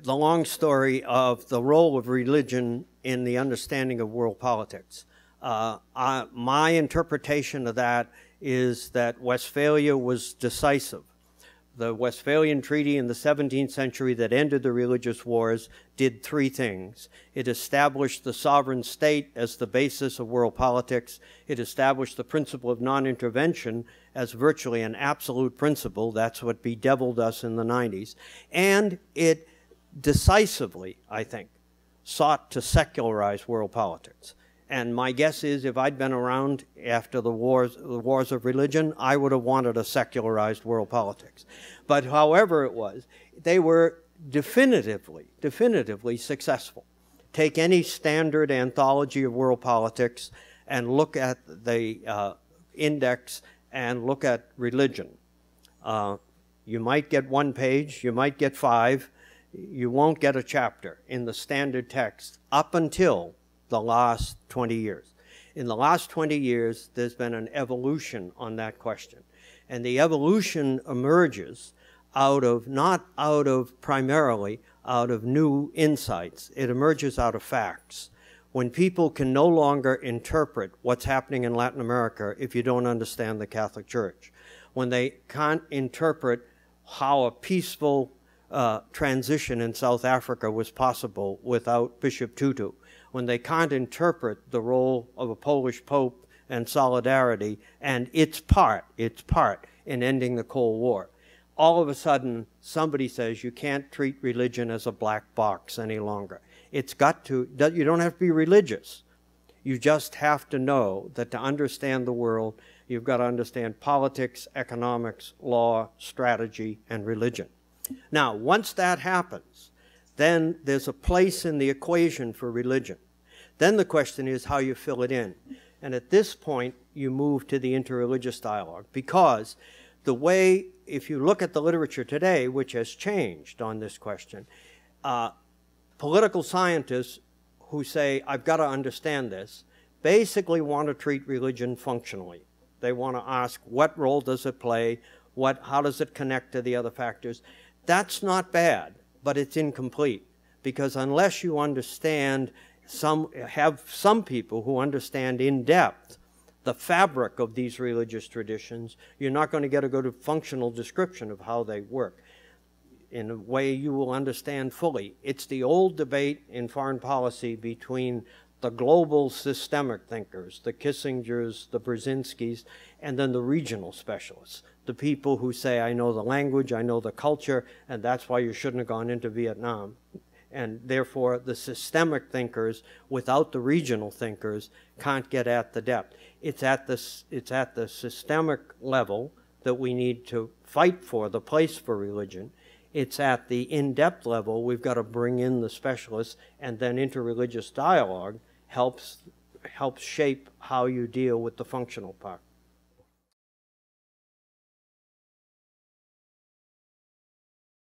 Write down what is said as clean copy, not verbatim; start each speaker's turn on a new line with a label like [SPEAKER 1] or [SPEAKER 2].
[SPEAKER 1] the long story of the role of religion in the understanding of world politics. My interpretation of that is that Westphalia was decisive. The Westphalian Treaty in the 17th century that ended the religious wars did three things. It established the sovereign state as the basis of world politics. It established the principle of non-intervention as virtually an absolute principle. That's what bedeviled us in the 90s. And it decisively, I think, sought to secularize world politics. And my guess is if I'd been around after the wars of religion, I would have wanted a secularized world politics. But however it was, they were definitively successful. Take any standard anthology of world politics and look at the index and look at religion. You might get one page, you might get 5, you won't get a chapter in the standard text up until the last 20 years. In the last 20 years, there's been an evolution on that question. And the evolution emerges not primarily out of new insights. It emerges out of facts. When people can no longer interpret what's happening in Latin America if you don't understand the Catholic Church, when they can't interpret how a peaceful transition in South Africa was possible without Bishop Tutu, when they can't interpret the role of a Polish Pope and solidarity and its part in ending the Cold War. All of a sudden, somebody says you can't treat religion as a black box any longer. It's got to, you don't have to be religious. You just have to know that to understand the world, you've got to understand politics, economics, law, strategy, and religion. Now, once that happens, then there's a place in the equation for religion. Then the question is how you fill it in. And at this point, you move to the interreligious dialogue, because the way, if you look at the literature today, which has changed on this question, political scientists who say, I've got to understand this, basically want to treat religion functionally. They want to ask, what role does it play? How does it connect to the other factors? That's not bad, but it's incomplete, because unless you understand, have some people who understand in depth the fabric of these religious traditions, you're not going to get a good functional description of how they work in a way you will understand fully. It's the old debate in foreign policy between the global systemic thinkers, the Kissingers, the Brzezinskis, and then the regional specialists, the people who say, I know the language, I know the culture, and that's why you shouldn't have gone into Vietnam. And therefore, the systemic thinkers, without the regional thinkers, can't get at the depth. It's at the systemic level that we need to fight for the place for religion. It's at the in-depth level we've got to bring in the specialists, and then interreligious dialogue helps shape how you deal with the functional part.